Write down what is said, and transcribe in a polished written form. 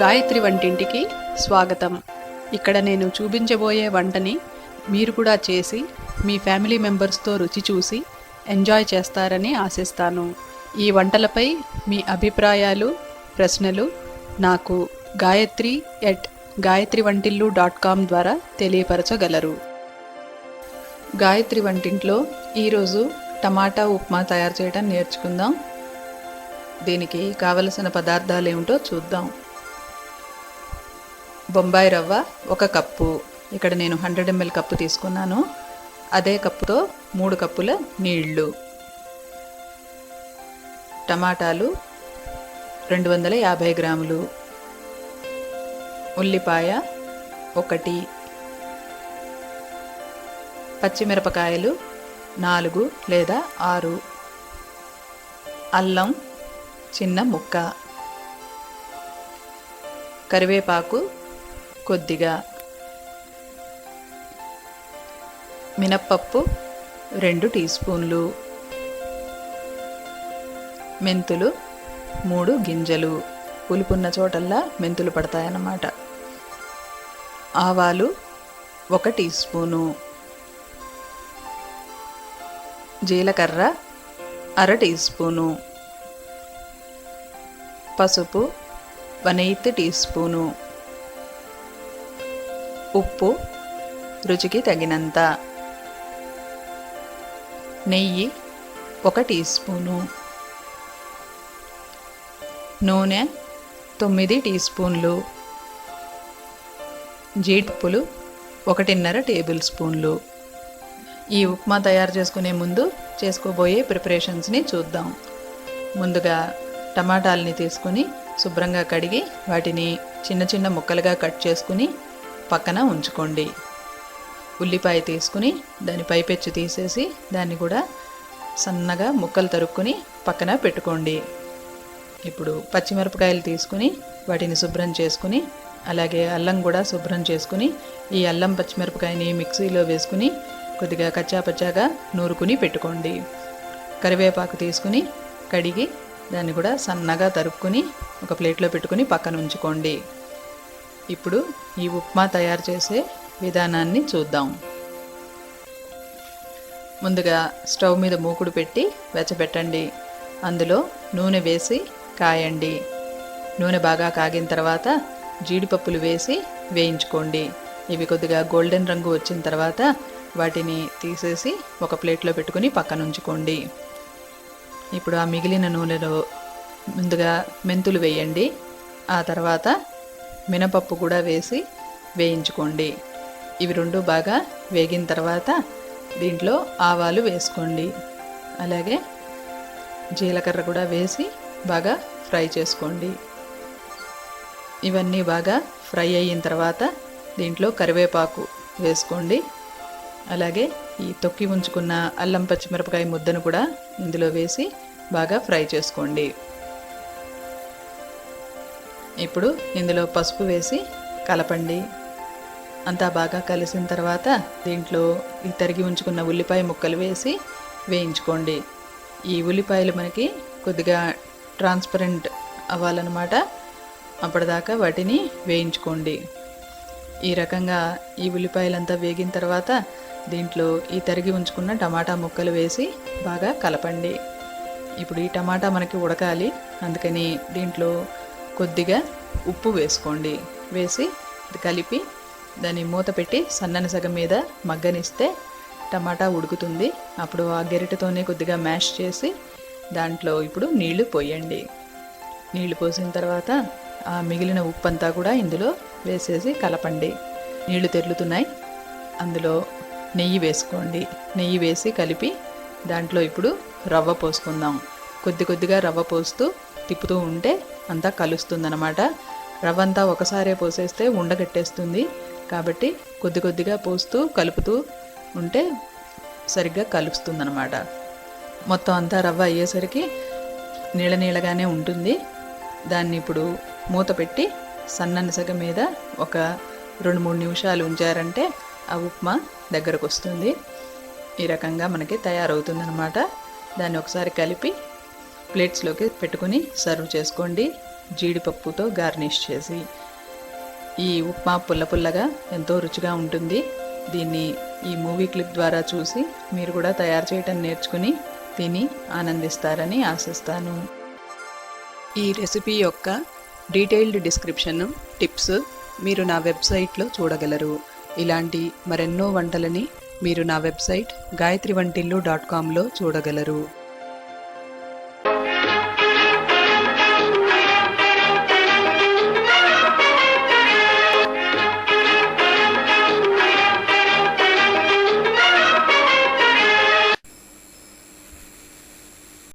గాయత్రి వంటింటికి స్వాగతం. ఇక్కడ నేను చూపించబోయే వంటని మీరు కూడా చేసి మీ ఫ్యామిలీ మెంబర్స్తో రుచి చూసి ఎంజాయ్ చేస్తారని ఆశిస్తాను. ఈ వంటలపై మీ అభిప్రాయాలు, ప్రశ్నలు నాకు gayatri@gayatrivantillu.com ద్వారా తెలియపరచగలరు. గాయత్రి వంటింట్లో ఈరోజు టమాటా ఉప్మా తయారు చేయడం నేర్చుకుందాం. దీనికి కావలసిన పదార్థాలు ఏమిటో చూద్దాం. బొంబాయి రవ్వ 1 కప్పు, ఇక్కడ నేను 100 ml కప్పు తీసుకున్నాను. అదే కప్పుతో 3 కప్పుల నీళ్లు. టమాటాలు 250 గ్రాములు. ఉల్లిపాయ 1, పచ్చిమిరపకాయలు 4 లేదా 6, అల్లం చిన్న ముక్క, కరివేపాకు కొద్దిగా, మినప్పప్పు 2 టీ స్పూన్లు, మెంతులు 3 గింజలు, పులుపున్న చోటల్లా మెంతులు పడతాయన్నమాట. ఆవాలు 1 టీ స్పూను, జీలకర్ర 1/2 టీ స్పూను, పసుపు 1/8 టీ స్పూను, ఉప్పు రుచికి తగినంత, నెయ్యి 1 టీ స్పూను, నూనె 9 టీ స్పూన్లు, జీడిపప్పులు 1.5 టేబుల్ స్పూన్లు. ఈ ఉప్మా తయారు చేసుకునే ముందు చేసుకోబోయే ప్రిపరేషన్స్ని చూద్దాం. ముందుగా టమాటాలని తీసుకుని శుభ్రంగా కడిగి వాటిని చిన్న చిన్న ముక్కలుగా కట్ చేసుకుని పక్కన ఉంచుకోండి. ఉల్లిపాయ తీసుకుని దాని పైపెచ్చు తీసేసి దాన్ని కూడా సన్నగా ముక్కలు తరుక్కుని పక్కన పెట్టుకోండి. ఇప్పుడు పచ్చిమిరపకాయలు తీసుకుని వాటిని శుభ్రం చేసుకుని, అలాగే అల్లం కూడా శుభ్రం చేసుకుని ఈ అల్లం పచ్చిమిరపకాయని మిక్సీలో వేసుకుని కొద్దిగా కచ్చాపచ్చాగా నూరుకుని పెట్టుకోండి. కరివేపాకు తీసుకుని కడిగి దాన్ని కూడా సన్నగా తరుక్కుని ఒక ప్లేట్లో పెట్టుకుని పక్కన ఉంచుకోండి. ఇప్పుడు ఈ ఉప్మా తయారు చేసే విధానాన్ని చూద్దాం. ముందుగా స్టవ్ మీద మూకుడు పెట్టి వెచ్చబెట్టండి. అందులో నూనె వేసి కాయండి. నూనె బాగా కాగిన తర్వాత జీడిపప్పులు వేసి వేయించుకోండి. ఇవి కొద్దిగా గోల్డెన్ రంగు వచ్చిన తర్వాత వాటిని తీసేసి ఒక ప్లేట్లో పెట్టుకుని పక్కన ఉంచుకోండి. ఇప్పుడు ఆ మిగిలిన నూనెలో ముందుగా మెంతులు వేయండి. ఆ తర్వాత మినపప్పు కూడా వేసి వేయించుకోండి. ఇవి 2 బాగా వేగిన తర్వాత దీంట్లో ఆవాలు వేసుకోండి. అలాగే జీలకర్ర కూడా వేసి బాగా ఫ్రై చేసుకోండి. ఇవన్నీ బాగా ఫ్రై అయిన తర్వాత దీంట్లో కరివేపాకు వేసుకోండి. అలాగే ఈ తొక్కి ఉంచుకున్న అల్లం పచ్చిమిరపకాయ ముద్దను కూడా ఇందులో వేసి బాగా ఫ్రై చేసుకోండి. ఇప్పుడు ఇందులో పసుపు వేసి కలపండి. అంతా బాగా కలిసిన తర్వాత దీంట్లో ఈ తరిగి ఉంచుకున్న ఉల్లిపాయ ముక్కలు వేసి వేయించుకోండి. ఈ ఉల్లిపాయలు మనకి కొద్దిగా ట్రాన్స్పరెంట్ అవ్వాలన్నమాట. అప్పటిదాకా వాటిని వేయించుకోండి. ఈ రకంగా ఈ ఉల్లిపాయలంతా వేగిన తర్వాత దీంట్లో ఈ తరిగి ఉంచుకున్న టమాటా ముక్కలు వేసి బాగా కలపండి. ఇప్పుడు ఈ టమాటా మనకి ఉడకాలి, అందుకని దీంట్లో కొద్దిగా ఉప్పు వేసుకోండి. వేసి ఇది కలిపి దాన్ని మూత పెట్టి సన్నని సగం మీద మగ్గనిస్తే టమాటా ఉడుకుతుంది. అప్పుడు ఆ గెరిటతోనే కొద్దిగా మ్యాష్ చేసి దాంట్లో ఇప్పుడు నీళ్లు పోయండి. నీళ్లు పోసిన తర్వాత ఆ మిగిలిన ఉప్పు అంతా కూడా ఇందులో వేసేసి కలపండి. నీళ్లు తెరులుతున్నాయి, అందులో నెయ్యి వేసుకోండి. నెయ్యి వేసి కలిపి దాంట్లో ఇప్పుడు రవ్వ పోసుకుందాం. కొద్దిగా రవ్వ పోస్తూ తిప్పుతూ ఉంటే అంతా కలుస్తుందన్నమాట. రవ్వ అంతా ఒకసారే పోసేస్తే ఉండగట్టేస్తుంది. కాబట్టి కొద్దిగా పోస్తూ కలుపుతూ ఉంటే సరిగ్గా కలుస్తుందన్నమాట. మొత్తం అంతా రవ్వ అయ్యేసరికి నీళ్ళగానే ఉంటుంది. దాన్ని ఇప్పుడు మూత పెట్టి సన్నని సగ మీద ఒక 2-3 నిమిషాలు ఉంచారంటే ఆ ఉప్మా దగ్గరకు వస్తుంది. ఈ రకంగా మనకి తయారవుతుందన్నమాట. దాన్ని ఒకసారి కలిపి ప్లేట్స్లోకి పెట్టుకుని సర్వ్ చేసుకోండి. జీడిపప్పుతో గార్నిష్ చేసి. ఈ ఉప్మా పుల్ల పుల్లగా ఎంతో రుచిగా ఉంటుంది. దీన్ని ఈ మూవీ క్లిప్ ద్వారా చూసి మీరు కూడా తయారు చేయటం నేర్చుకుని తిని ఆనందిస్తారని ఆశిస్తాను. ఈ రెసిపీ యొక్క డీటెయిల్డ్ డిస్క్రిప్షన్, టిప్స్ మీరు నా వెబ్సైట్లో చూడగలరు. ఇలాంటి మరెన్నో వంటలని మీరు నా వెబ్సైట్ gayatrivantillu.comలో చూడగలరు.